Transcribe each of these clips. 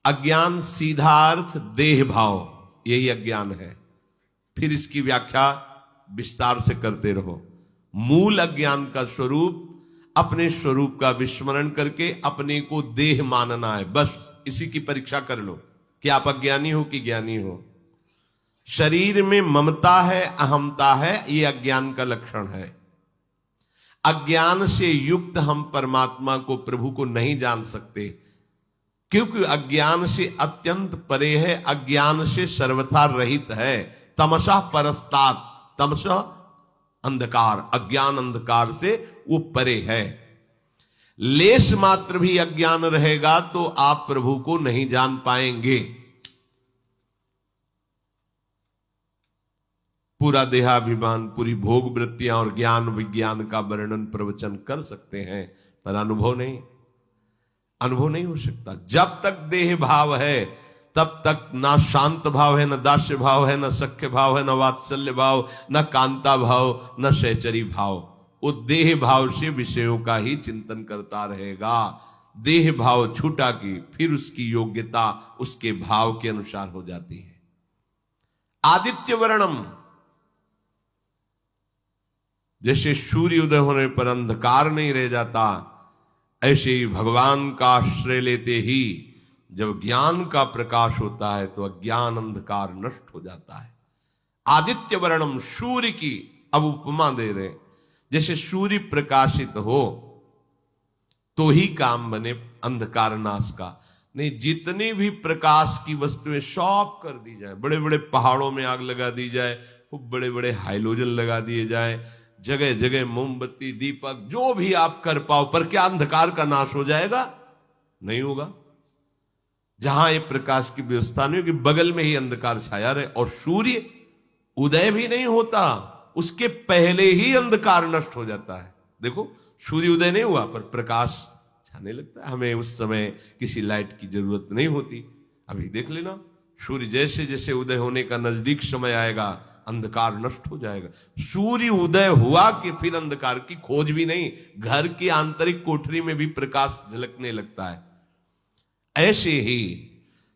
अज्ञान सीधा अर्थ देह भाव, यही अज्ञान है। फिर इसकी व्याख्या विस्तार से करते रहो। मूल अज्ञान का स्वरूप अपने स्वरूप का विस्मरण करके अपने को देह मानना है। बस इसी की परीक्षा कर लो कि आप अज्ञानी हो कि ज्ञानी हो। शरीर में ममता है, अहमता है, यह अज्ञान का लक्षण है। अज्ञान से युक्त हम परमात्मा को, प्रभु को नहीं जान सकते, क्योंकि अज्ञान से अत्यंत परे है, अज्ञान से सर्वथा रहित है। तमसा परस्तात्, तमसा अंधकार, अज्ञान अंधकार से वो परे है। लेस मात्र भी अज्ञान रहेगा तो आप प्रभु को नहीं जान पाएंगे। पूरा देहाभिमान, पूरी भोग वृत्तियां और ज्ञान विज्ञान का वर्णन प्रवचन कर सकते हैं, पर अनुभव नहीं हो सकता। जब तक देह भाव है तब तक ना शांत भाव है, न दास्य भाव है, न सख्य भाव है, न वात्सल्य भाव, न कांता भाव, न सहचरी भाव। वो देह भाव से विषयों का ही चिंतन करता रहेगा। देह भाव छूटा की फिर उसकी योग्यता उसके भाव के अनुसार हो जाती है। आदित्य वर्णम, जैसे सूर्य उदय होने पर अंधकार नहीं रह जाता, ऐसे ही भगवान का आश्रय लेते ही जब ज्ञान का प्रकाश होता है तो अज्ञान अंधकार नष्ट हो जाता है। आदित्य वर्णम, सूर्य की अब उपमा दे रहे, जैसे सूर्य प्रकाशित हो तो ही काम बने अंधकार नाश का। नहीं, जितनी भी प्रकाश की वस्तुएं सब कर दी जाए, बड़े बड़े पहाड़ों में आग लगा दी जाए, खूब बड़े बड़े हाइलोजन लगा दिए जाए, जगह जगह मोमबत्ती दीपक जो भी आप कर पाओ, पर क्या अंधकार का नाश हो जाएगा? नहीं होगा। जहां ये प्रकाश की व्यवस्था नहीं होगी, बगल में ही अंधकार छाया रहे। और सूर्य उदय भी नहीं होता, उसके पहले ही अंधकार नष्ट हो जाता है। देखो, सूर्य उदय नहीं हुआ पर प्रकाश छाने लगता है। हमें उस समय किसी लाइट की जरूरत नहीं होती। अभी देख लेना, सूर्य जैसे जैसे उदय होने का नजदीक समय आएगा, अंधकार नष्ट हो जाएगा। सूर्य उदय हुआ कि फिर अंधकार की खोज भी नहीं, घर की आंतरिक कोठरी में भी प्रकाश झलकने लगता है। ऐसे ही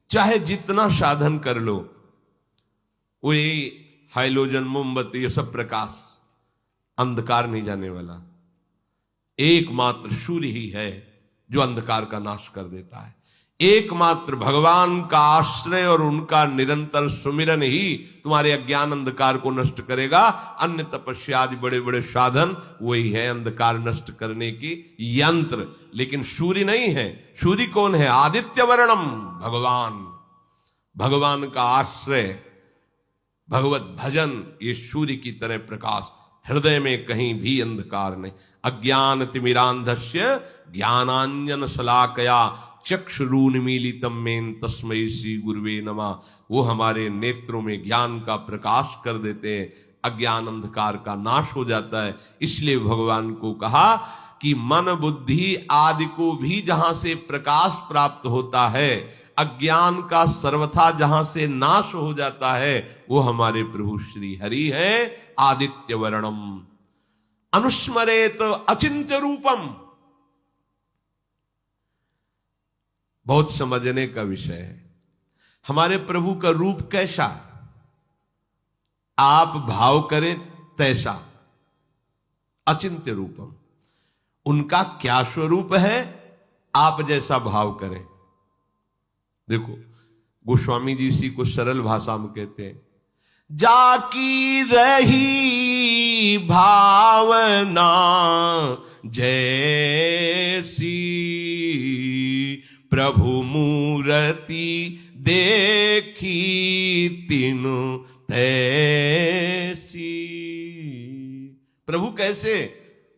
चाहे जितना साधन कर लो, वही हाइलोजन मोमबत्ती ये सब प्रकाश, अंधकार नहीं जाने वाला। एकमात्र सूर्य ही है जो अंधकार का नाश कर देता है। एकमात्र भगवान का आश्रय और उनका निरंतर सुमिरन ही तुम्हारे अज्ञान अंधकार को नष्ट करेगा। अन्य तपस्या आदि बड़े बड़े साधन वही है अंधकार नष्ट करने की यंत्र, लेकिन सूर्य नहीं है। सूर्य कौन है? आदित्य वर्णम, भगवान। भगवान का आश्रय, भगवत भजन, ये सूर्य की तरह प्रकाश। हृदय में कहीं भी अंधकार नहीं। अज्ञान तिमिरांधस्य ज्ञानांजन शलाकया चक्षुरुन्मीलितम मेन तस्मै श्री गुरुवे नमः। वो हमारे नेत्रों में ज्ञान का प्रकाश कर देते हैं, अज्ञान अंधकार का नाश हो जाता है। इसलिए भगवान को कहा कि मन बुद्धि आदि को भी जहां से प्रकाश प्राप्त होता है, अज्ञान का सर्वथा जहां से नाश हो जाता है, वो हमारे प्रभु श्री हरि है। आदित्य वर्णम अनुस्मरेत अचिंत्य रूपम। बहुत समझने का विषय है। हमारे प्रभु का रूप कैसा, आप भाव करें तैसा। अचिंत्य रूपम, उनका क्या स्वरूप है, आप जैसा भाव करें। देखो, गोस्वामी जी इसी को सरल भाषा में कहते हैं, जाकी रही भावना जैसी, प्रभु मूर्ति देखी तीनु तैसी। प्रभु कैसे?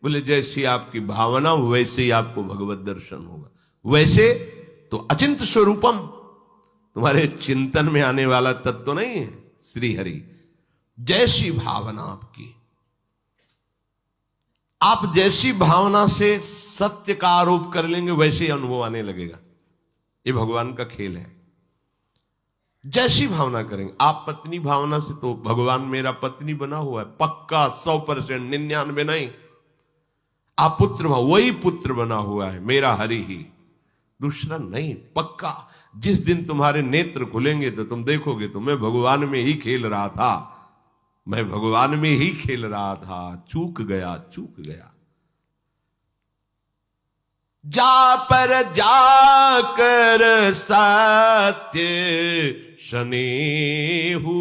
बोले जैसी आपकी भावना वैसे ही आपको भगवत दर्शन होगा। वैसे तो अचिंत स्वरूपम, तुम्हारे चिंतन में आने वाला तत्व तो नहीं है श्री हरि। जैसी भावना आपकी, आप जैसी भावना से सत्य का आरोप कर लेंगे वैसे ही अनुभव आने लगेगा। ये भगवान का खेल है। जैसी भावना करेंगे, आप पत्नी भावना से, तो भगवान मेरा पत्नी बना हुआ है पक्का 100%, 99 नहीं। आप पुत्र भाव, वही पुत्र बना हुआ है मेरा हरि ही। दूसरा नहीं, पक्का। जिस दिन तुम्हारे नेत्र खुलेंगे तो तुम देखोगे तो मैं भगवान में ही खेल रहा था, मैं भगवान में ही खेल रहा था, चूक गया, चूक गया। जा पर जाकर सत्य स्नेहु,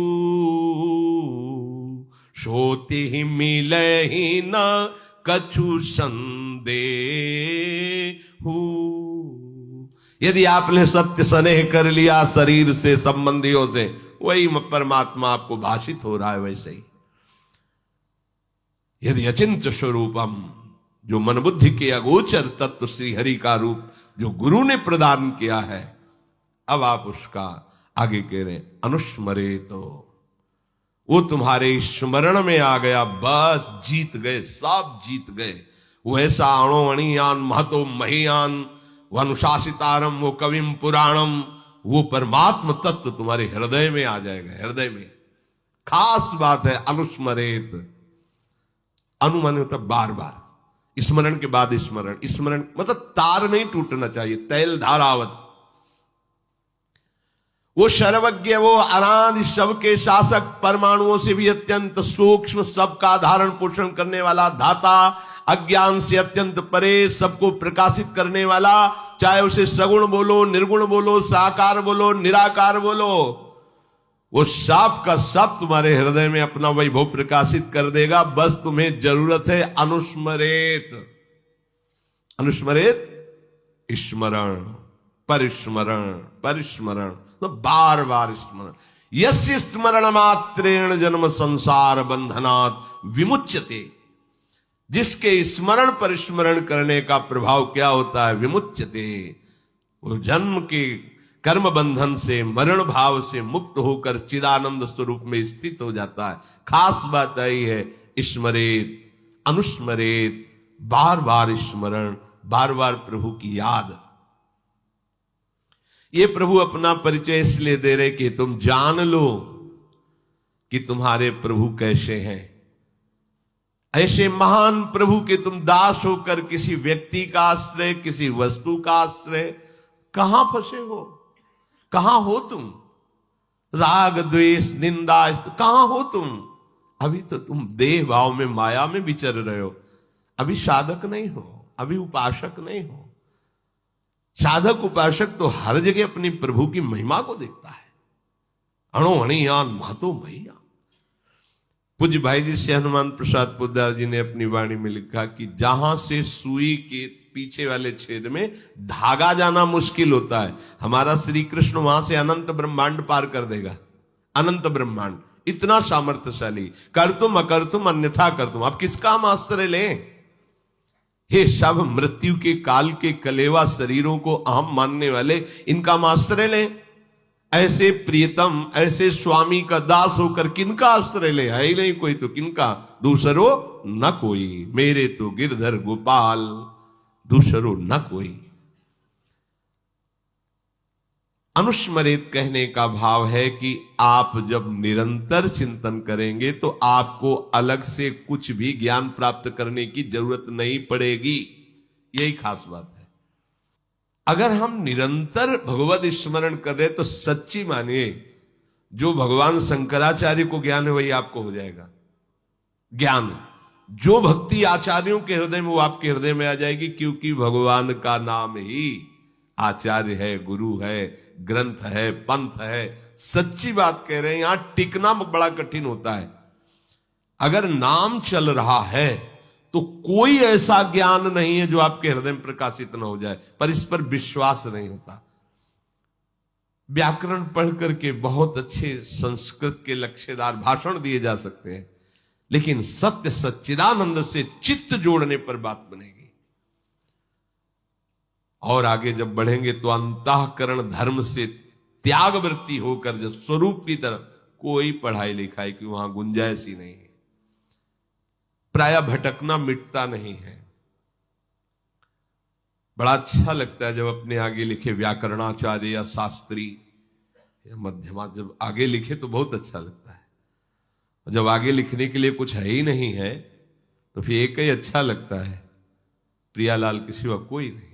सोते ही मिले ही न कछु संदेहु। यदि आपने सत्य स्नेह कर लिया शरीर से, संबंधियों से, वही परमात्मा आपको भाषित हो रहा है। वैसे ही यदि अचिंत्य स्वरूपम, जो मन बुद्धि के अगोचर तत्व श्री हरि का रूप जो गुरु ने प्रदान किया है, अब आप उसका आगे कह रहे अनुस्मरे, तो वो तुम्हारे स्मरण में आ गया, बस जीत गए, सब जीत गए। वो ऐसा अणो अणियान महतो महियान वो अनुशासितारम वो कविम पुराणम, वो परमात्म तत्व तुम्हारे हृदय में आ जाएगा, हृदय में। खास बात है अनुस्मरेत, अनुमान होता बार बार, स्मरण के बाद स्मरण, स्मरण मतलब तार नहीं टूटना चाहिए, तैल धारावत। वो सर्वज्ञ, वो अनादि, सबके शासक, परमाणुओं से भी अत्यंत सूक्ष्म, सबका धारण पोषण करने वाला धाता, अज्ञान से अत्यंत परे, सबको प्रकाशित करने वाला, चाहे उसे सगुण बोलो, निर्गुण बोलो, साकार बोलो, निराकार बोलो, वो सब का सब तुम्हारे हृदय में अपना वैभव प्रकाशित कर देगा। बस तुम्हें जरूरत है अनुस्मरेत, अनुस्मरेत स्मरण, परिस्मरण, परिस्मरण, तो बार बार स्मरण। यस्य स्मरण मात्रेण जन्म संसार बंधनात् विमुच्यते, जिसके स्मरण परिस्मरण करने का प्रभाव क्या होता है, विमुच्यते, वो जन्म के कर्म बंधन से, मरण भाव से मुक्त होकर चिदानंद स्वरूप में स्थित हो जाता है। खास बात आई है स्मरेत, अनुस्मरेत, बार बार स्मरण, बार बार प्रभु की याद। ये प्रभु अपना परिचय इसलिए दे रहे कि तुम जान लो कि तुम्हारे प्रभु कैसे हैं। ऐसे महान प्रभु के तुम दास होकर किसी व्यक्ति का आश्रय, किसी वस्तु का आश्रय, कहां फंसे हो, कहां हो तुम? राग द्वेष निंदा कहां हो तुम? अभी तो तुम देह भाव में, माया में विचर रहे हो, अभी साधक नहीं हो, अभी उपासक नहीं हो। साधक उपासक तो हर जगह अपनी प्रभु की महिमा को देखता है। अणो अणियान महतो मैया। पूज्य भाई जी से हनुमान प्रसाद पोद्दार जी ने अपनी वाणी में लिखा कि जहां से सुई के पीछे वाले छेद में धागा जाना मुश्किल होता है, हमारा श्री कृष्ण वहां से अनंत ब्रह्मांड पार कर देगा। अनंत ब्रह्मांड इतना सामर्थ्यशाली, कर तुम अकर तुम अन्यथा कर तुम। आप किसका हम आश्रय लें? हे सब मृत्यु के काल के कलेवा शरीरों को अहम मानने वाले, इनका हम आश्रय लें? ऐसे प्रियतम, ऐसे स्वामी का दास होकर किनका आश्रय ले? है ही नहीं कोई, तो किनका? दूसरो न कोई, मेरे तो गिरधर गोपाल, दूसरो न कोई। अनुस्मरित कहने का भाव है कि आप जब निरंतर चिंतन करेंगे तो आपको अलग से कुछ भी ज्ञान प्राप्त करने की जरूरत नहीं पड़ेगी। यही खास बात है। अगर हम निरंतर भगवत स्मरण कर रहे तो सच्ची मानिए, जो भगवान शंकराचार्य को ज्ञान है वही आपको हो जाएगा ज्ञान। जो भक्ति आचार्यों के हृदय में वो आपके हृदय में आ जाएगी, क्योंकि भगवान का नाम ही आचार्य है, गुरु है, ग्रंथ है, पंथ है। सच्ची बात कह रहे हैं, यहां टिकना बड़ा कठिन होता है। अगर नाम चल रहा है तो कोई ऐसा ज्ञान नहीं है जो आपके हृदय में प्रकाशित न हो जाए, पर इस पर विश्वास नहीं होता। व्याकरण पढ़ करके बहुत अच्छे संस्कृत के लक्ष्यदार भाषण दिए जा सकते हैं, लेकिन सत्य सच्चिदानंद से चित्त जोड़ने पर बात बनेगी। और आगे जब बढ़ेंगे तो अंतःकरण धर्म से त्याग वृत्ति होकर जब स्वरूप की तरफ, कोई पढ़ाई लिखाई की वहां गुंजाइश ही नहीं है। प्राय भटकना मिटता नहीं है। बड़ा अच्छा लगता है जब अपने आगे लिखे व्याकरणाचार्य या शास्त्री या मध्यमा जब आगे लिखे तो बहुत अच्छा लगता है। जब आगे लिखने के लिए कुछ है ही नहीं है तो फिर एक ही अच्छा लगता है, प्रियालाल के सिवा कोई नहीं।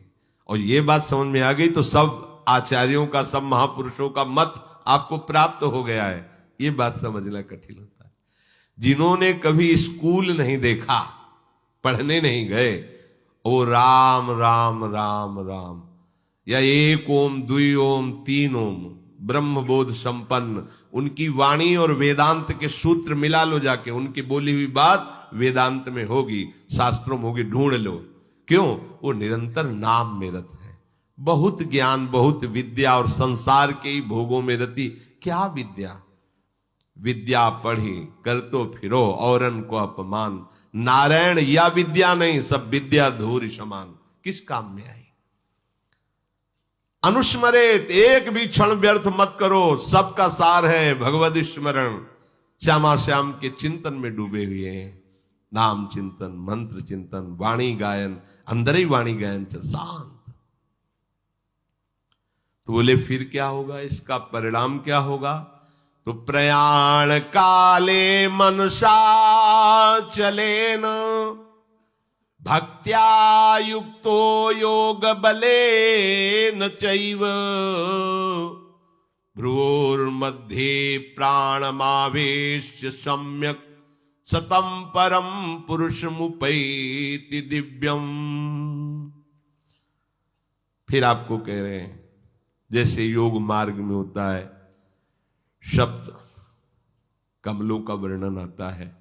और ये बात समझ में आ गई तो सब आचार्यों का, सब महापुरुषों का मत आपको प्राप्त हो गया है। ये बात समझना कठिन होता है। जिन्होंने कभी स्कूल नहीं देखा, पढ़ने नहीं गए, वो राम राम राम राम या एक ओम द्वि ओम तीन ओम ब्रह्म बोध संपन्न, उनकी वाणी और वेदांत के सूत्र मिला लो जाके, उनकी बोली हुई बात वेदांत में होगी, शास्त्रों में होगी, ढूंढ लो। क्यों? वो निरंतर नाम में रत है। बहुत ज्ञान, बहुत विद्या और संसार के ही भोगों में रति। क्या विद्या? विद्या पढ़ी कर तो फिरो औरन को अपमान, नारायण या विद्या नहीं, सब विद्या धूर समान। किस काम में आई? अनुस्मरित, एक भी क्षण व्यर्थ मत करो, सबका सार है भगवद स्मरण। श्यामा श्याम के चिंतन में डूबे हुए हैं। नाम चिंतन, मंत्र चिंतन, वाणी गायन, अंदर ही वाणी गायन से शांत। तो बोले फिर क्या होगा, इसका परिणाम क्या होगा? तो प्रयाण काले मनसा चले न, भक्त्या युक्तो योग बले न चैव, भ्रुवोर्मध्ये प्राणमावेश्य सम्यक, सतम परम पुरुषमुपैति दिव्यम। फिर आपको कह रहे हैं जैसे योग मार्ग में होता है, शब्द कमलों का वर्णन आता है,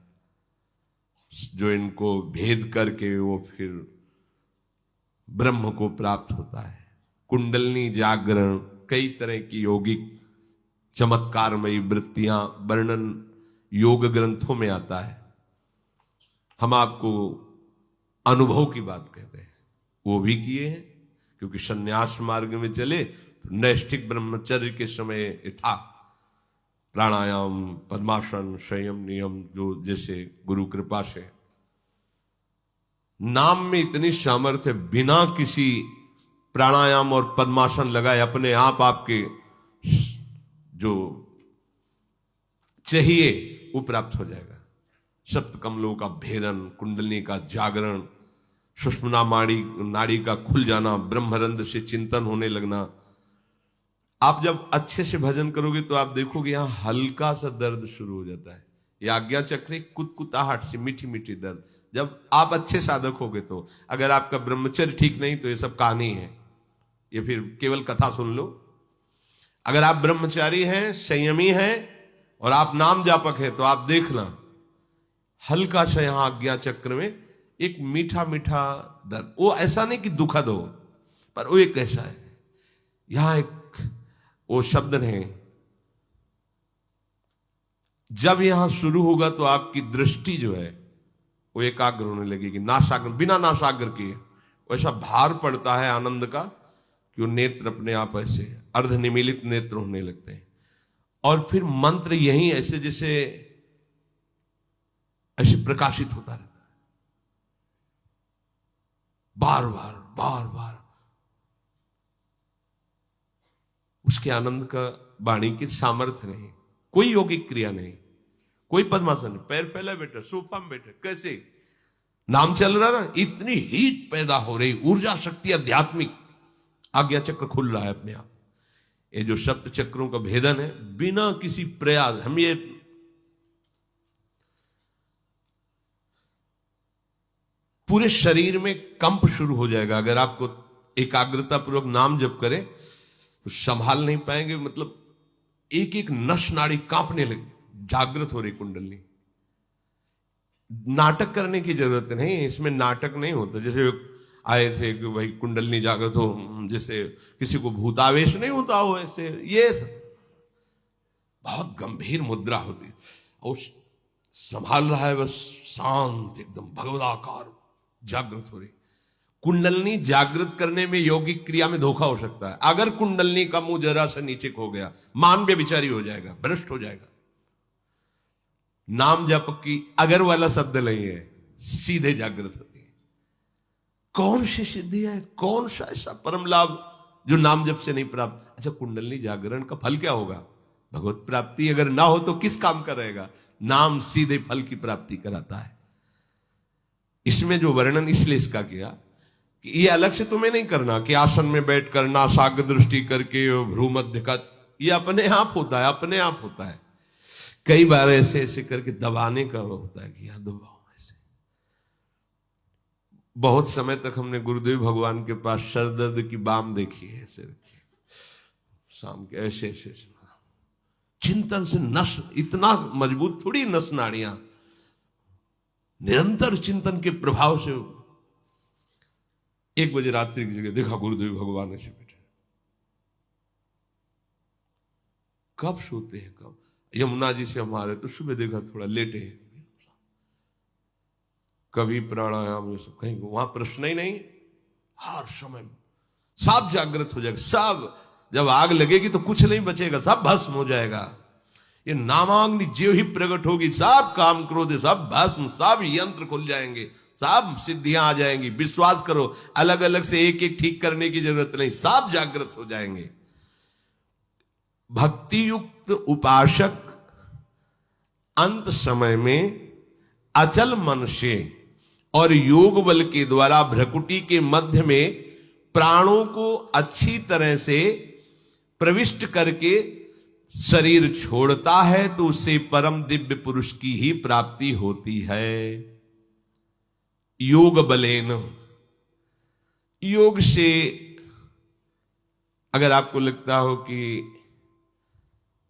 जो इनको भेद करके वो फिर ब्रह्म को प्राप्त होता है। कुंडलनी जागरण, कई तरह की यौगिक चमत्कारमयी वृत्तियां वर्णन योग ग्रंथों में आता है। हम आपको अनुभव की बात कहते हैं, वो भी किए हैं, क्योंकि संन्यास मार्ग में चले तो नैष्ठिक ब्रह्मचर्य के समय था प्राणायाम, पद्मासन, संयम, नियम, जो जैसे गुरु कृपा से नाम में इतनी सामर्थ्य, बिना किसी प्राणायाम और पद्मासन लगाए अपने आप आपके जो चाहिए वो प्राप्त हो जाएगा। सप्त कमलों का भेदन, कुंडली का जागरण, सुषुम्ना नाड़ी का खुल जाना, ब्रह्मरंध्र से चिंतन होने लगना। आप जब अच्छे से भजन करोगे तो आप देखोगे यहां हल्का सा दर्द शुरू हो जाता है। यह आज्ञा चक्र कुतकुताहट से मीठी मीठी दर्द। जब आप अच्छे साधक होगे तो, अगर आपका ब्रह्मचर्य ठीक नहीं तो ये सब कहानी है, ये फिर केवल कथा सुन लो। अगर आप ब्रह्मचारी हैं, संयमी हैं और आप नाम जापक हैं तो आप देखना हल्का सा यहां आज्ञा चक्र में एक मीठा मीठा दर्द। वो ऐसा नहीं कि दुखद हो, पर वो एक ऐसा है, यहां एक वो शब्द नहीं। जब यहां शुरू होगा तो आपकी दृष्टि जो है वो एकाग्र होने लगेगी, नासाग्र, बिना नासाग्र किए वैसा भार पड़ता है आनंद का कि वो नेत्र अपने आप ऐसे अर्धनिमीलित नेत्र होने लगते हैं। और फिर मंत्र यही ऐसे जैसे ऐसे प्रकाशित होता रहता है, बार बार बार बार। उसके आनंद का वाणी की सामर्थ्य नहीं, कोई यौगिक क्रिया नहीं, कोई पद्मासन नहीं, पैर फैला बैठे, सोफा में बैठे, कैसे नाम चल रहा ना, इतनी हीट पैदा हो रही, ऊर्जा शक्ति आध्यात्मिक, आज्ञा चक्र खुल रहा है अपने आप। ये जो सप्त चक्रों का भेदन है, बिना किसी प्रयास, हम ये पूरे शरीर में कंप शुरू हो जाएगा। अगर आपको एकाग्रता पूर्वक नाम जप करे तो संभाल नहीं पाएंगे, मतलब एक एक नस नाड़ी कांपने लगी, जागृत हो रही कुंडली। नाटक करने की जरूरत नहीं, इसमें नाटक नहीं होता। जैसे आए थे कि भाई कुंडली जागृत हो, जैसे किसी को भूतावेश नहीं होता हो, ऐसे ये बहुत गंभीर मुद्रा होती है और संभाल रहा है, बस शांत एकदम भगवदाकार जागृत हो रही। कुंडलनी जागृत करने में यौगिक क्रिया में धोखा हो सकता है। अगर कुंडलनी का मुंह जरा सा नीचे हो गया, मान व्यभिचारी हो जाएगा, भ्रष्ट हो जाएगा। नाम जप की अगर वाला शब्द नहीं है, सीधे जागृत होती है। कौन सी सिद्धि है, कौन सा ऐसा परम लाभ जो नाम जप से नहीं प्राप्त? अच्छा, कुंडलनी जागरण का फल क्या होगा? भगवत प्राप्ति। अगर ना हो तो किस काम का रहेगा? नाम सीधे फल की प्राप्ति कराता है। इसमें जो वर्णन इसलिए इसका किया कि ये अलग से तुम्हें नहीं करना कि आसन में बैठकर नासाग्र दृष्टि करके भ्रू मध्य का, ये अपने आप होता है, अपने आप होता है। कई बार ऐसे ऐसे करके दबाने का होता है कि यहां दबाओ ऐसे। बहुत समय तक हमने गुरुदेव भगवान के पास सर दर्द की बाम देखी है, ऐसे रखी शाम के ऐसे ऐसे चिंतन से नस इतना मजबूत थोड़ी नस नाड़ियां, निरंतर चिंतन के प्रभाव से 1 बजे रात्रि की जगह देखा गुरुदेव भगवान ऐसे बैठे। कब सोते हैं, कब यमुना जी से हमारे तो सुबह देखा थोड़ा लेटे हैं, कभी प्राणायाम ये सब कहीं, वहां प्रश्न ही नहीं, हर समय सब जागृत हो जाएगा। सब जब आग लगेगी तो कुछ नहीं बचेगा, सब भस्म हो जाएगा। ये नामाग्नि ज्यों ही प्रकट होगी, सब काम क्रोध सब भस्म, सब यंत्र खुल जाएंगे, सब सिद्धियां आ जाएंगी। विश्वास करो, अलग अलग से एक एक ठीक करने की जरूरत नहीं, सब जागृत हो जाएंगे। भक्ति युक्त उपासक अंत समय में अचल मन से और योग बल के द्वारा भ्रकुटी के मध्य में प्राणों को अच्छी तरह से प्रविष्ट करके शरीर छोड़ता है तो उससे परम दिव्य पुरुष की ही प्राप्ति होती है। योग बलेन, योग से अगर आपको लगता हो कि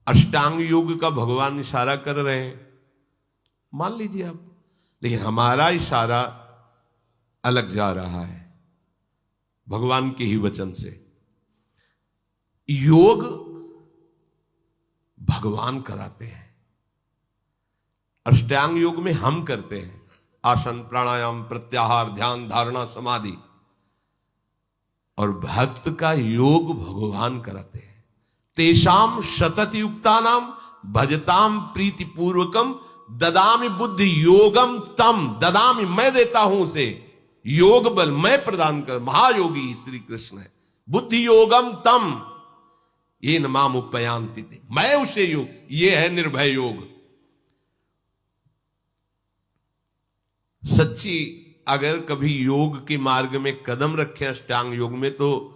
अष्टांग योग का भगवान इशारा कर रहे हैं, मान लीजिए आप, लेकिन हमारा इशारा अलग जा रहा है भगवान के ही वचन से। योग भगवान कराते हैं, अष्टांग योग में हम करते हैं, आसन प्राणायाम प्रत्याहार ध्यान धारणा समाधि, और भक्त का योग भगवान कराते हैं। तेषाम शतत युक्तानाम भजताम प्रीति पूर्वकम ददामि बुद्धि योगम तम, ददामि मैं देता हूं उसे योग बल, मैं प्रदान कर, महायोगी श्री कृष्ण है। बुद्धि योगम तम ये नमाम उपयांति, मैं उसे योग, ये है निर्भय योग। सच्ची अगर कभी योग के मार्ग में कदम रखें अष्टांग योग में, तो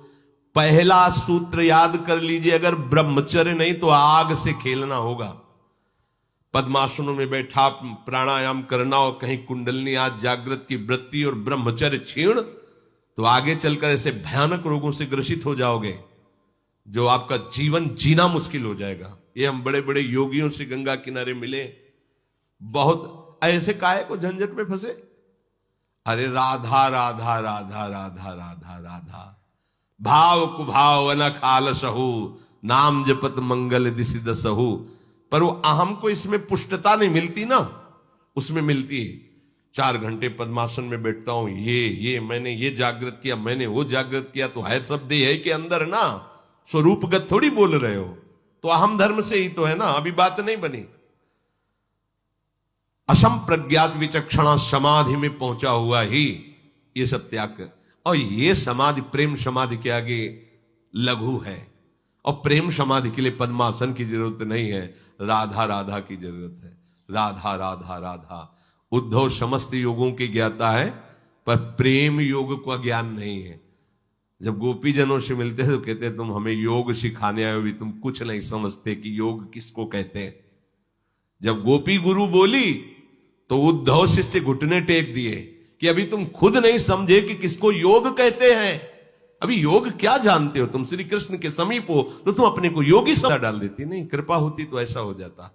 पहला सूत्र याद कर लीजिए, अगर ब्रह्मचर्य नहीं तो आग से खेलना होगा। पद्मासनों में बैठा प्राणायाम करना और कहीं कुंडलनी आज जागृत की वृत्ति और ब्रह्मचर्य क्षीण, तो आगे चलकर ऐसे भयानक रोगों से ग्रसित हो जाओगे जो आपका जीवन जीना मुश्किल हो जाएगा। ये हम बड़े बड़े योगियों से गंगा किनारे मिले, बहुत ऐसे काहे को झंझट में फंसे, अरे राधा राधा राधा राधा राधा राधा, भाव कुभाव अनख आलसहु, नाम जपत मंगल दिशि दसहु। पर वो अहम को इसमें पुष्टता नहीं मिलती ना, उसमें मिलती है 4 घंटे पद्मासन में बैठता हूं, ये मैंने ये जागृत किया, मैंने वो जागृत किया, तो है सब देह के अंदर ना, स्वरूपगत थोड़ी बोल रहे हो, तो अहम धर्म से ही तो है ना, अभी बात नहीं बनी। असम प्रज्ञात विचक्षणा समाधि में पहुंचा हुआ ही ये सब त्याग कर, और ये समाधि प्रेम समाधि के आगे लघु है, और प्रेम समाधि के लिए पद्मासन की जरूरत नहीं है, राधा राधा की जरूरत है। राधा राधा राधा। उद्धव समस्त योगों के ज्ञाता है, पर प्रेम योग का ज्ञान नहीं है। जब गोपी जनों से मिलते हैं तो कहते हैं तुम हमें योग सिखाने आए हो, भी तुम कुछ नहीं समझते कि योग किसको कहते हैं। जब गोपी गुरु बोली तो उद्धव शिष्य घुटने टेक दिए कि अभी तुम खुद नहीं समझे कि किसको योग कहते हैं, अभी योग क्या जानते हो तुम, श्री कृष्ण के समीप हो तो तुम अपने को योगी समझ डाल देती। नहीं, कृपा होती तो ऐसा हो जाता।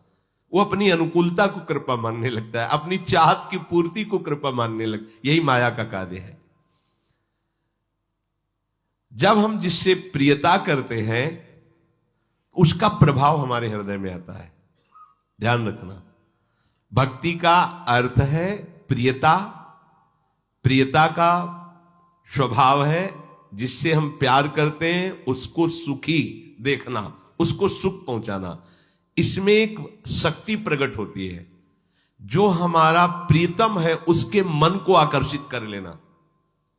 वो अपनी अनुकूलता को कृपा मानने लगता है, अपनी चाहत की पूर्ति को कृपा मानने लगता, यही माया का कार्य है। जब हम जिससे प्रियता करते हैं उसका प्रभाव हमारे हृदय में आता है, ध्यान रखना। भक्ति का अर्थ है प्रियता, प्रियता का स्वभाव है जिससे हम प्यार करते हैं उसको सुखी देखना, उसको सुख पहुंचाना। इसमें एक शक्ति प्रकट होती है, जो हमारा प्रीतम है उसके मन को आकर्षित कर लेना,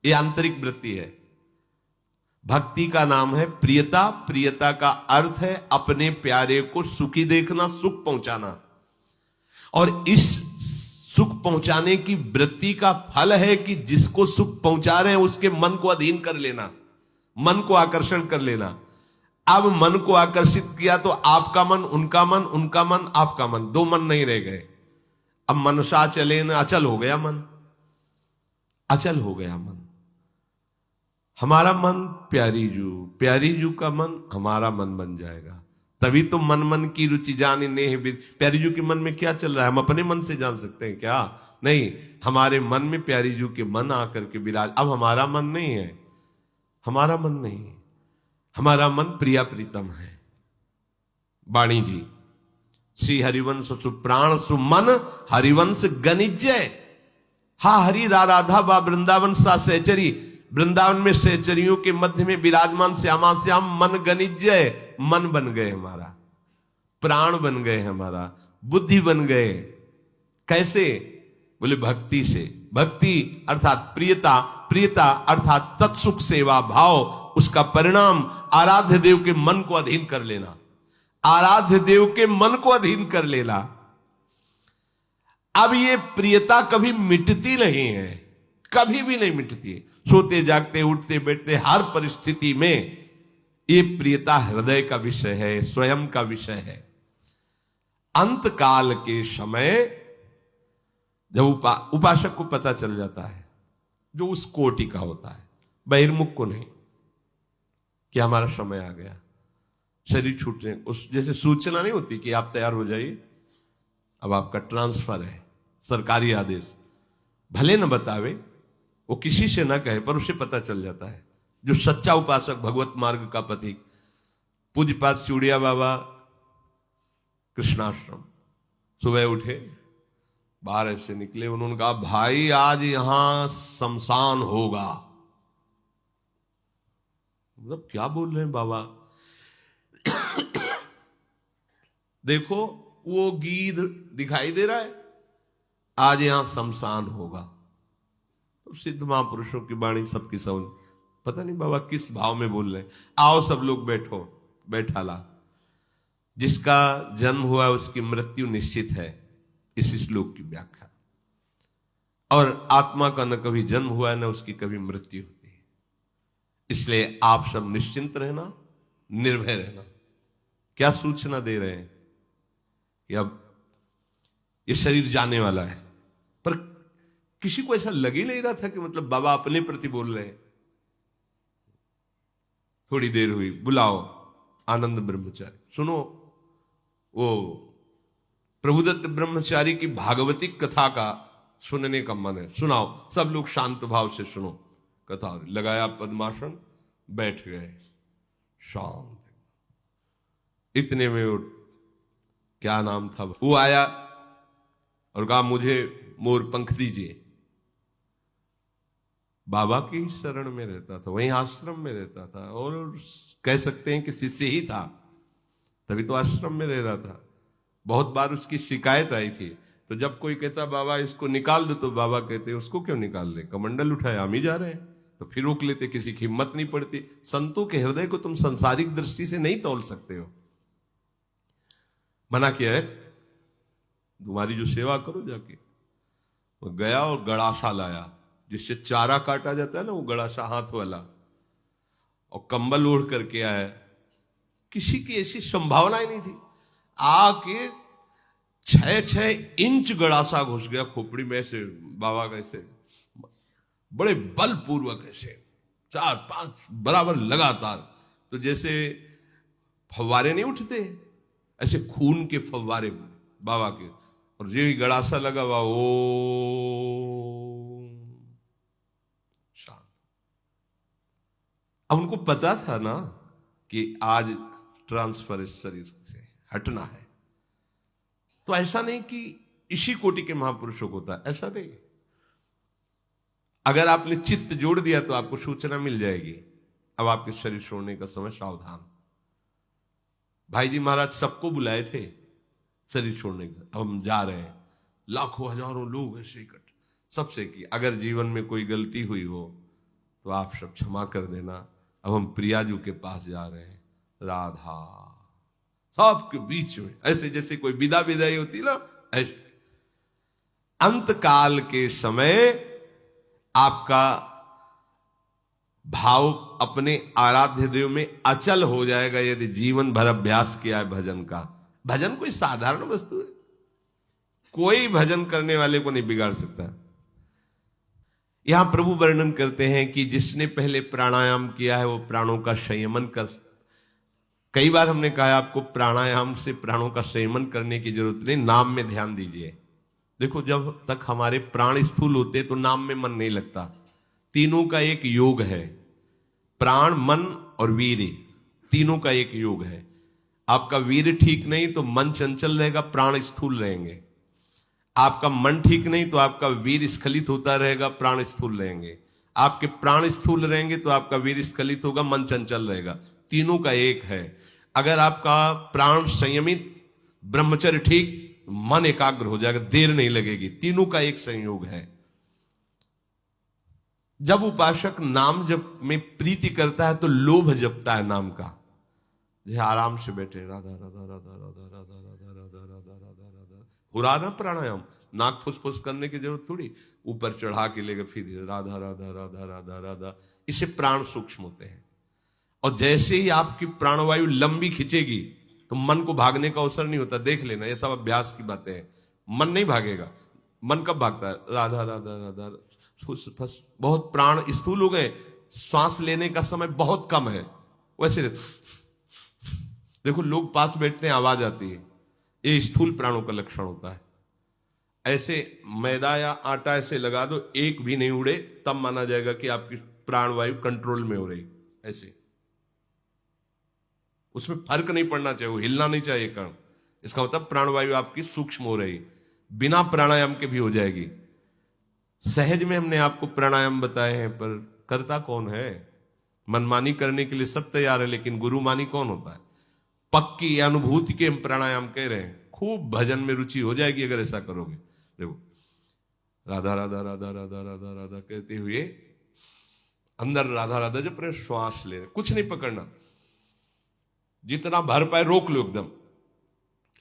ये आंतरिक वृत्ति है। भक्ति का नाम है प्रियता। प्रियता का अर्थ है अपने प्यारे को सुखी देखना, सुख पहुंचाना। और इस सुख पहुंचाने की वृत्ति का फल है कि जिसको सुख पहुंचा रहे हैं उसके मन को अधीन कर लेना, मन को आकर्षण कर लेना। अब मन को आकर्षित किया तो आपका मन, उनका मन, उनका मन, आपका मन, दो मन नहीं रह गए। अब मनसा चले न अचल हो गया मन, अचल हो गया मन। हमारा मन प्यारी जू का मन हमारा मन बन जाएगा। तभी तो मन मन की रुचि जाने नेह विद। प्यारी जू के मन में क्या चल रहा है हम अपने मन से जान सकते हैं क्या? नहीं, हमारे मन में प्यारी जू के मन आकर के विराज। अब हमारा मन नहीं है, हमारा मन नहीं है, हमारा मन प्रिया प्रीतम है। वाणी जी, श्री हरिवंश सुप्राण सुमन हरिवंश गनिजय। हा हरि राधा बा वृंदावन सा सहचरी। वृंदावन में सहचरियों के मध्य में विराजमान श्यामा श्याम मन गनिजय। मन बन गए हमारा, प्राण बन गए हमारा, बुद्धि बन गए। कैसे? बोले भक्ति से। भक्ति अर्थात प्रियता, प्रियता अर्थात तत्सुख सेवा भाव। उसका परिणाम आराध्य देव के मन को अधीन कर लेना, आराध्य देव के मन को अधीन कर लेना। अब ये प्रियता कभी मिटती नहीं है, कभी भी नहीं मिटती है। सोते जागते उठते बैठते हर परिस्थिति में ये प्रियता हृदय का विषय है, स्वयं का विषय है। अंत काल के समय जब उपासक को पता चल जाता है, जो उस कोटि का होता है, बहिर्मुख को नहीं, कि हमारा समय आ गया, शरीर छूटने, उस जैसे सूचना नहीं होती कि आप तैयार हो जाइए, अब आपका ट्रांसफर है, सरकारी आदेश, भले न बतावे, वो किसी से ना कहे, पर उसे पता चल जाता है। जो सच्चा उपासक, भगवत मार्ग का पथिक, पूज्यपाद चूड़िया बाबा कृष्णाश्रम, सुबह उठे, बाहर ऐसे निकले, उन्होंने कहा भाई आज यहां शमशान होगा। मतलब क्या बोल रहे हैं बाबा? देखो वो गीध दिखाई दे रहा है, आज यहां शमशान होगा। तो सिद्ध महापुरुषों की वाणी सबकी समझ, पता नहीं बाबा किस भाव में बोल रहे हैं। आओ सब लोग बैठो, बैठा ला। जिसका जन्म हुआ उसकी मृत्यु निश्चित है, इस श्लोक की व्याख्या। और आत्मा का न कभी जन्म हुआ है न उसकी कभी मृत्यु होती है। इसलिए आप सब निश्चिंत रहना, निर्भय रहना। क्या सूचना दे रहे हैं कि अब ये शरीर जाने वाला है, पर किसी को ऐसा लग ही नहीं रहा था कि मतलब बाबा अपने प्रति बोल रहे हैं। थोड़ी देर हुई, बुलाओ आनंद ब्रह्मचारी, सुनो वो प्रभुदत्त ब्रह्मचारी की भागवती कथा का सुनने का मन है, सुनाओ। सब लोग शांत भाव से सुनो कथा। लगाया पद्मासन, बैठ गए शांत। इतने में वो क्या नाम था, वो आया और कहा मुझे मोर पंख दीजिए। बाबा की शरण में रहता था, वहीं आश्रम में रहता था, और कह सकते हैं कि शिष्य ही था, तभी तो आश्रम में रह रहा था। बहुत बार उसकी शिकायत आई थी, तो जब कोई कहता बाबा इसको निकाल दो, तो बाबा कहते उसको क्यों निकाल दे, कमंडल उठाए हम ही जा रहे हैं। तो फिर रोक लेते, किसी की हिम्मत नहीं पड़ती। संतों के हृदय को तुम संसारिक दृष्टि से नहीं तौल सकते हो। मना किया है, तुम्हारी जो सेवा करो जाके। वो गया और गड़ासा लाया, जिससे चारा काटा जाता है ना, वो गड़ासा हाथ वाला, और कंबल ओढ़ करके आया। किसी की ऐसी संभावना ही नहीं थी। आके 6-6 इंच गड़ासा घुस गया खोपड़ी में, ऐसे बाबा का, ऐसे बड़े बलपूर्वक, ऐसे 4-5 बराबर लगातार। तो जैसे फव्वारे नहीं उठते, ऐसे खून के फव्वारे बाबा के, और जो ही गड़ासा लगा हुआ, ओ शांत। अब उनको पता था ना कि आज ट्रांसफर इस शरीर से हटना है। तो ऐसा नहीं कि इसी कोटि के महापुरुषों को होता, ऐसा नहीं। अगर आपने चित्त जोड़ दिया तो आपको सूचना मिल जाएगी, अब आपके शरीर छोड़ने का समय, सावधान। भाई जी महाराज सबको बुलाए थे शरीर छोड़ने का, अब हम जा रहे हैं। लाखों हजारों लोग ऐसे इकट्ठे, सबसे की अगर जीवन में कोई गलती हुई हो तो आप सब क्षमा कर देना। अब हम प्रियाजू के पास जा रहे हैं, राधा सबके बीच में, ऐसे जैसे कोई विदा विदाई होती ना, ऐसे अंत काल के समय आपका भाव अपने आराध्य देव में अचल हो जाएगा यदि जीवन भर अभ्यास किया है भजन का। भजन कोई साधारण वस्तु है, कोई भजन करने वाले को नहीं बिगाड़ सकता। यहां प्रभु वर्णन करते हैं कि जिसने पहले प्राणायाम किया है वो प्राणों का संयमन कर। कई बार हमने कहा आपको प्राणायाम से प्राणों का संयमन करने की जरूरत नहीं, नाम में ध्यान दीजिए। देखो जब तक हमारे प्राण स्थूल होते तो नाम में मन नहीं लगता। तीनों का एक योग है, प्राण मन और वीर, तीनों का एक योग है। आपका वीर ठीक नहीं तो मन चंचल रहेगा, प्राण स्थूल रहेंगे। आपका मन ठीक नहीं तो आपका वीर स्खलित होता रहेगा, प्राण स्थूल रहेंगे। आपके प्राण स्थूल रहेंगे तो आपका वीर स्खलित होगा, मन चंचल रहेगा। तीनों का एक है। अगर आपका प्राण संयमित, ब्रह्मचर्य ठीक, मन एकाग्र हो जाएगा, देर नहीं लगेगी। तीनों का एक संयोग है। जब उपासक नाम जप में प्रीति करता है तो लोभ जपता है नाम का। जैसे आराम से बैठे राधा राधा राधा राधा राधा राधा राधा राधा राधा राधा, हो रहा ना प्राणायाम, नाक फुसफुस करने की जरूरत थोड़ी, ऊपर चढ़ा के लेकर फिर राधा राधा राधा राधा राधा। इससे प्राण सूक्ष्म होते हैं। और जैसे ही आपकी प्राणवायु लंबी खिंचेगी तो मन को भागने का अवसर नहीं होता। देख लेना, ये सब अभ्यास की बातें हैं। मन नहीं भागेगा। मन कब भागता है? राधा राधा राधा फुस फस। बहुत प्राण स्थूल हो गए, श्वास लेने का समय बहुत कम है, वैसे देखो लोग पास बैठते हैं आवाज आती है, ये स्थूल प्राणों का लक्षण होता है। ऐसे मैदा या आटा ऐसे लगा दो, एक भी नहीं उड़े, तब माना जाएगा कि आपकी प्राणवायु कंट्रोल में हो रही। ऐसे उसमें फर्क नहीं पड़ना चाहिए, वो हिलना नहीं चाहिए कण। इसका मतलब प्राणवायु आपकी सूक्ष्म हो रही। बिना प्राणायाम के भी हो जाएगी। सहज में हमने आपको प्राणायाम बताए हैं, पर करता कौन है? मनमानी करने के लिए सब तैयार है, लेकिन गुरुमानी कौन होता है? पक्की अनुभूति के हम प्राणायाम कह रहे हैं। खूब भजन में रुचि हो जाएगी अगर ऐसा करोगे। देखो राधा राधा राधा राधा राधा राधा कहते हुए अंदर राधा राधा जब अपने श्वास ले रहे, कुछ नहीं पकड़ना, जितना भर पाए रोक लो एकदम।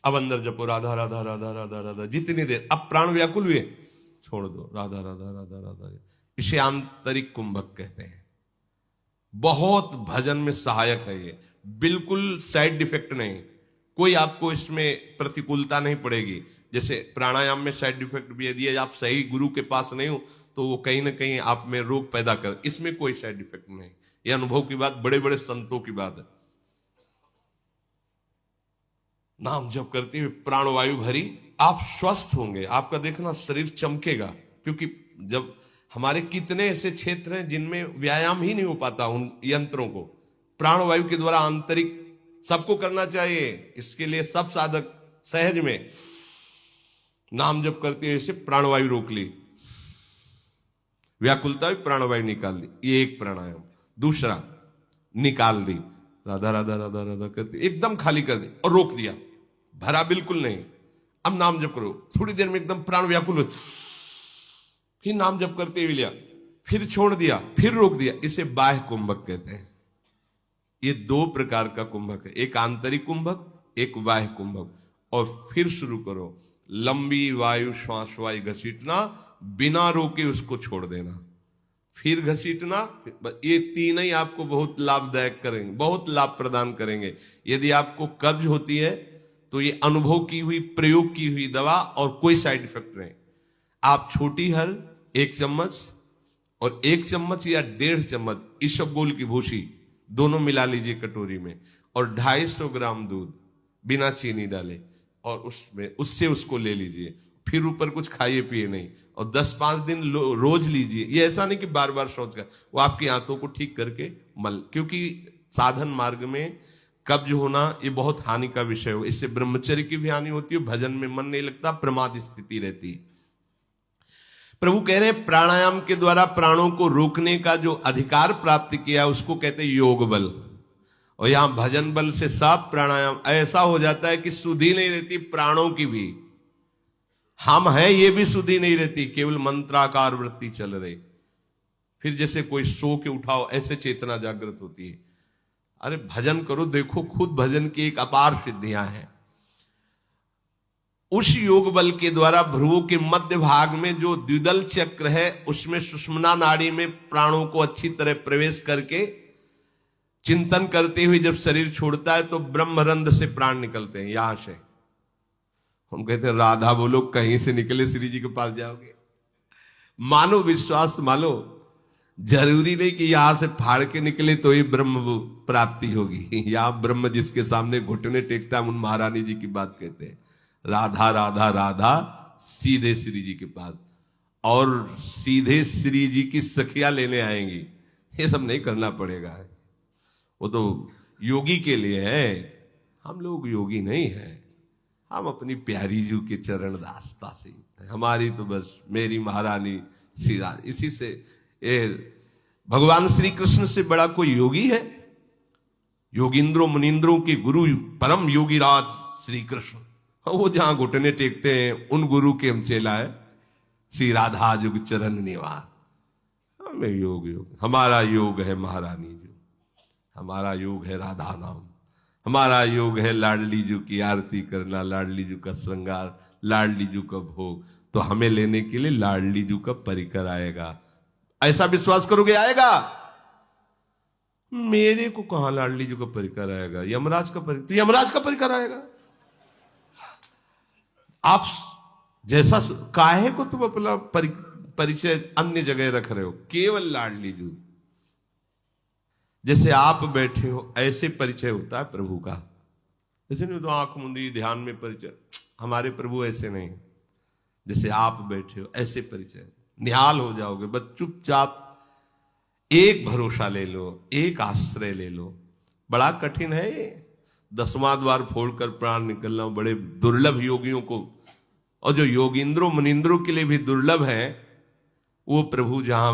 अब अंदर जपो राधा राधा राधा राधा राधा जितनी देर। अब प्राण व्याकुल हुए, छोड़ दो, राधा राधा राधा राधा। इसे आंतरिक कुंभक कहते हैं। बहुत भजन में सहायक है ये, बिल्कुल साइड इफेक्ट नहीं, कोई आपको इसमें प्रतिकूलता नहीं पड़ेगी। जैसे प्राणायाम में साइड इफेक्ट भी, यदि आप सही गुरु के पास नहीं हो तो वो कहीं ना कहीं आप में रोग पैदा कर, इसमें कोई साइड इफेक्ट नहीं। ये अनुभव की बात, बड़े बड़े संतों की बात है। नाम जप करते हुए प्राणवायु भरी, आप स्वस्थ होंगे। आपका देखना शरीर चमकेगा, क्योंकि जब हमारे कितने ऐसे क्षेत्र हैं जिनमें व्यायाम ही नहीं हो पाता, उन यंत्रों को प्राणवायु के द्वारा आंतरिक सबको करना चाहिए। इसके लिए सब साधक सहज में नाम जप करते हुए से प्राणवायु रोक ली, व्याकुलता भी प्राणवायु निकाल दी। ये एक प्राणायाम। दूसरा, निकाल दी, राधा राधा राधा राधा करते एकदम खाली कर दी और रोक दिया, भरा बिल्कुल नहीं। अब नाम जप करो, थोड़ी देर में एकदम प्राण व्याकुल हो, फिर नाम जप करते हुए लिया, फिर छोड़ दिया, फिर रोक दिया। इसे बाह्य कुंभक कहते हैं। ये दो प्रकार का कुंभक है, एक आंतरिक कुंभक, एक बाह्य कुंभक। और फिर शुरू करो, लंबी वायु श्वास वायु घसीटना, बिना रोके उसको छोड़ देना, फिर घसीटना। ये तीन ही आपको बहुत लाभदायक करेंगे, बहुत लाभ प्रदान करेंगे। यदि आपको कब्ज होती है तो ये अनुभव की हुई, प्रयोग की हुई दवा और कोई साइड इफेक्ट नहीं। आप छोटी हर 1 चम्मच और 1 चम्मच या 1.5 चम्मच इसबगोल की भूसी दोनों मिला लीजिए कटोरी में, और 250 ग्राम दूध बिना चीनी डाले, और उसमें उससे उसको ले लीजिए। फिर ऊपर कुछ खाइए पिए नहीं, और 10-5 दिन रोज लीजिए। ये ऐसा नहीं कि बार बार शौच कर, वो आपकी आंतों को ठीक करके मल, क्योंकि साधन मार्ग में कब्ज होना ये बहुत हानि का विषय हो। इससे ब्रह्मचर्य की भी हानि होती है, भजन में मन नहीं लगता, प्रमाद स्थिति रहती है। प्रभु कह रहे हैं प्राणायाम के द्वारा प्राणों को रोकने का जो अधिकार प्राप्त किया उसको कहते हैं योग बल। और यहां भजन बल से सब प्राणायाम ऐसा हो जाता है कि सुधि नहीं रहती प्राणों की भी। हम हैं ये भी सुधि नहीं रहती, केवल मंत्राकार वृत्ति चल रही। फिर जैसे कोई सो के उठाओ ऐसे चेतना जागृत होती है। अरे भजन करो, देखो खुद भजन की एक अपार सिद्धियां हैं। उस योग बल के द्वारा भ्रुवों के मध्य भाग में जो द्विदल चक्र है उसमें सुषुम्ना नाड़ी में प्राणों को अच्छी तरह प्रवेश करके चिंतन करते हुए जब शरीर छोड़ता है तो ब्रह्मरंध्र से प्राण निकलते हैं। यहां से हम कहते हैं राधा बोलो कहीं से निकले श्री जी के पास जाओगे। मानो, विश्वास मानो, जरूरी नहीं कि यहां से फाड़ के निकले तो ही ब्रह्म प्राप्ति होगी। यहां ब्रह्म जिसके सामने घुटने टेकता है उन महारानी जी की बात कहते हैं। राधा राधा राधा सीधे श्री जी के पास, और सीधे श्री जी की सखियां लेने आएंगी। ये सब नहीं करना पड़ेगा, वो तो योगी के लिए है। हम लोग योगी नहीं है, हम अपनी प्यारी जू के चरण दास्ता से, हमारी तो बस मेरी महारानी श्री राधा। इसी से भगवान श्री कृष्ण से बड़ा कोई योगी है? योगिंद्रों मुनिंद्रों के गुरु परम योगी राज श्री कृष्ण, वो जहां घुटने टेकते हैं उन गुरु के हम चेला है। श्री राधा जुग चरण निवार, हमें योग हमारा योग है महारानी जी, हमारा योग है राधा नाम, हमारा योग है लाडली जू की आरती करना, लाडली जू का श्रृंगार, लाडली जू का भोग। तो हमें लेने के लिए लाडली जू का परिकर आएगा, ऐसा विश्वास करोगे आएगा? मेरे को कहां लाडली जू का परिकर आएगा? यमराज का परिकर, तो यमराज का परिकर आएगा। आप जैसा काहे को तुम अपना परिचय अन्य जगह रख रहे हो? केवल लाडली जू, जैसे आप बैठे हो ऐसे परिचय होता है प्रभु का। ऐसे नहीं तो आंख मुंदी ध्यान में परिचय, हमारे प्रभु ऐसे नहीं। जैसे आप बैठे हो ऐसे परिचय, निहाल हो जाओगे। बस चुपचाप एक भरोसा ले लो, एक आश्रय ले लो। बड़ा कठिन है ये, 10वां द्वार फोड़कर प्राण निकलना बड़े दुर्लभ योगियों को, और जो योगिंद्रों मुनिंद्रों के लिए भी दुर्लभ है, वो प्रभु जहां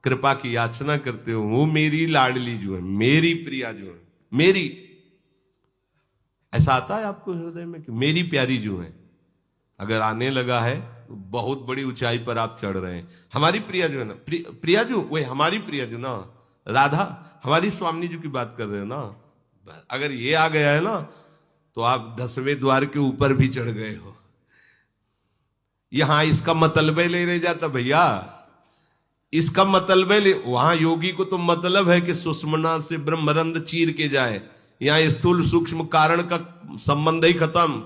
कृपा की याचना करते हो, वो मेरी लाडली जो है, मेरी प्रिया जो है, मेरी, ऐसा आता है आपको हृदय में कि मेरी प्यारी जो है? अगर आने लगा है तो बहुत बड़ी ऊंचाई पर आप चढ़ रहे हैं। हमारी प्रिया जो है ना, प्रिया जो वही हमारी प्रिया जो ना, राधा हमारी स्वामी जी की बात कर रहे हो ना। अगर ये आ गया है ना तो आप 10वें द्वार के ऊपर भी चढ़ गए हो। यहां इसका मतलब ले रह जाता भैया, इसका मतलब है वहां योगी को तो मतलब है कि सुषुम्ना से ब्रह्मरंध्र चीर के जाए। यहां स्थूल सूक्ष्म कारण का संबंध ही खत्म,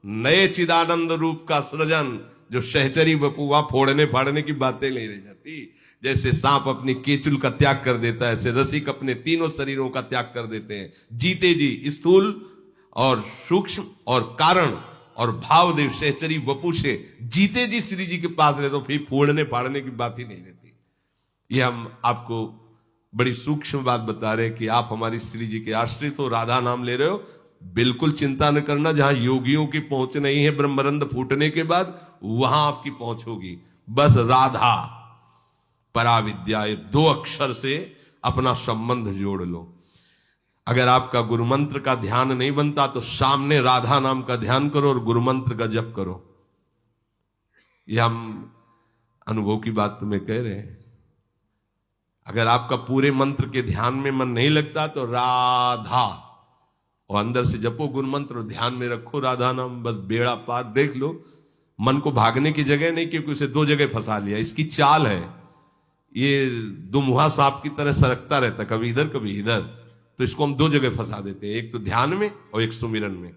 नए चिदानंद रूप का सृजन। जो सहचरी बपुआ फोड़ने फाड़ने की बातें नहीं रह जाती। जैसे सांप अपनी केचुल का त्याग कर देता है, ऐसे रसिक अपने तीनों शरीरों का त्याग कर देते हैं। जीते जी स्थूल और सूक्ष्म और कारण और भावदेव सहचरी बपू से जीते जी श्री जी के पास रहे तो फिर फोड़ने फाड़ने की बात ही नहीं रहती। ये हम आपको बड़ी सूक्ष्म बात बता रहे हैं कि आप हमारी श्री जी के आश्रित हो, राधा नाम ले रहे हो, बिल्कुल चिंता न करना। जहां योगियों की पहुंच नहीं है ब्रह्मरंध्र फूटने के बाद, वहां आपकी पहुंच होगी। बस राधा पराविद्या, ये 2 अक्षर से अपना संबंध जोड़ लो। अगर आपका गुरु मंत्र का ध्यान नहीं बनता तो सामने राधा नाम का ध्यान करो और गुरु मंत्र का जप करो। यह हम अनुभव की बात तुम्हें कह रहे हैं। अगर आपका पूरे मंत्र के ध्यान में मन नहीं लगता तो राधा और अंदर से जपो गुरु मंत्र और ध्यान में रखो राधा नाम, बस बेड़ा पार। देख लो मन को भागने की जगह नहीं, क्योंकि उसे 2 जगह फंसा लिया। इसकी चाल है, ये दुमुहा सांप की तरह सरकता रहता, कभी इधर कभी इधर। तो इसको हम 2 जगह फंसा देते हैं, एक तो ध्यान में और एक सुमिरन में।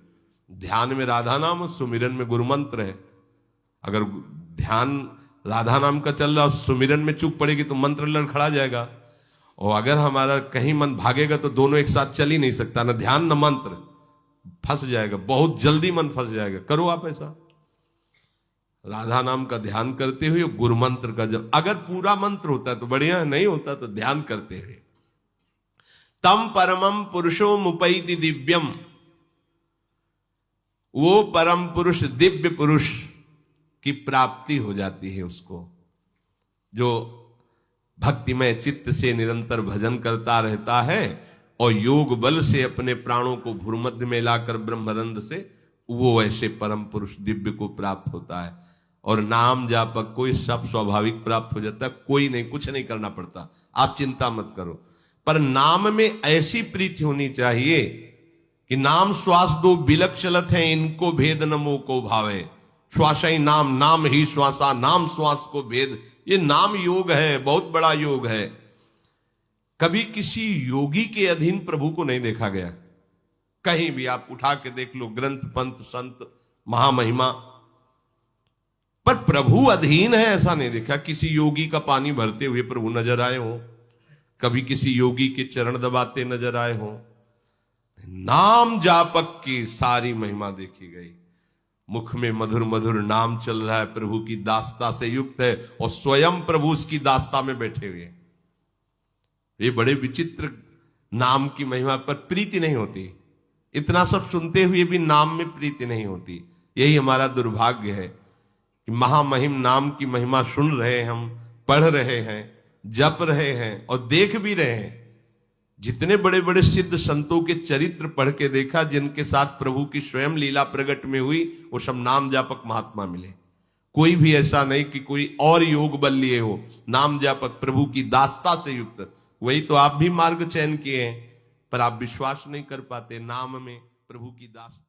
ध्यान में राधा नाम और सुमिरन में गुरु मंत्र है। अगर ध्यान राधा नाम का चल रहा, सुमिरन में चूक पड़ेगी तो मंत्र लड़खड़ा जाएगा। और अगर हमारा कहीं मन भागेगा तो दोनों एक साथ चल ही नहीं सकता, ना ध्यान न मंत्र, फंस जाएगा, बहुत जल्दी मन फंस जाएगा। करो आप ऐसा, राधा नाम का ध्यान करते हुए गुरु मंत्र का जब, अगर पूरा मंत्र होता है तो बढ़िया, नहीं होता तो ध्यान करते हुए। तम परमम पुरुषो मुपैति दिव्यम, वो परम पुरुष दिव्य पुरुष की प्राप्ति हो जाती है उसको, जो भक्तिमय चित्त से निरंतर भजन करता रहता है और योग बल से अपने प्राणों को भूमध्य में लाकर ब्रह्मरंध्र से, वो ऐसे परम पुरुष दिव्य को प्राप्त होता है। और नाम जापक कोई सब स्वाभाविक प्राप्त हो जाता है, कोई नहीं, कुछ नहीं करना पड़ता, आप चिंता मत करो। पर नाम में ऐसी प्रीति होनी चाहिए कि नाम श्वास दो बिलक चलत है, इनको भेद नमो को भावे। श्वास ही नाम, नाम ही श्वासा, नाम श्वास को भेद। ये नाम योग है, बहुत बड़ा योग है। कभी किसी योगी के अधीन प्रभु को नहीं देखा गया। कहीं भी आप उठा के देख लो, ग्रंथ, पंथ, संत, महामहिमा, पर प्रभु अधीन है ऐसा नहीं देखा। किसी योगी का पानी भरते हुए प्रभु नजर आए हो, कभी किसी योगी के चरण दबाते नजर आए हो। नाम जापक की सारी महिमा देखी गई। मुख में मधुर मधुर नाम चल रहा है, प्रभु की दास्ता से युक्त है, और स्वयं प्रभु उसकी दास्ता में बैठे हुए। ये बड़े विचित्र नाम की महिमा पर प्रीति नहीं होती। इतना सब सुनते हुए भी नाम में प्रीति नहीं होती। यही हमारा दुर्भाग्य है कि महामहिम नाम की महिमा सुन रहे हैं, हम पढ़ रहे हैं, जप रहे हैं और देख भी रहे हैं। जितने बड़े बड़े सिद्ध संतों के चरित्र पढ़ के देखा, जिनके साथ प्रभु की स्वयं लीला प्रकट में हुई, वो सब नाम जापक महात्मा मिले। कोई भी ऐसा नहीं कि कोई और योग बल लिए हो, नाम जापक प्रभु की दास्ता से युक्त। वही तो आप भी मार्ग चयन किए हैं, पर आप विश्वास नहीं कर पाते नाम में प्रभु की दास्ता।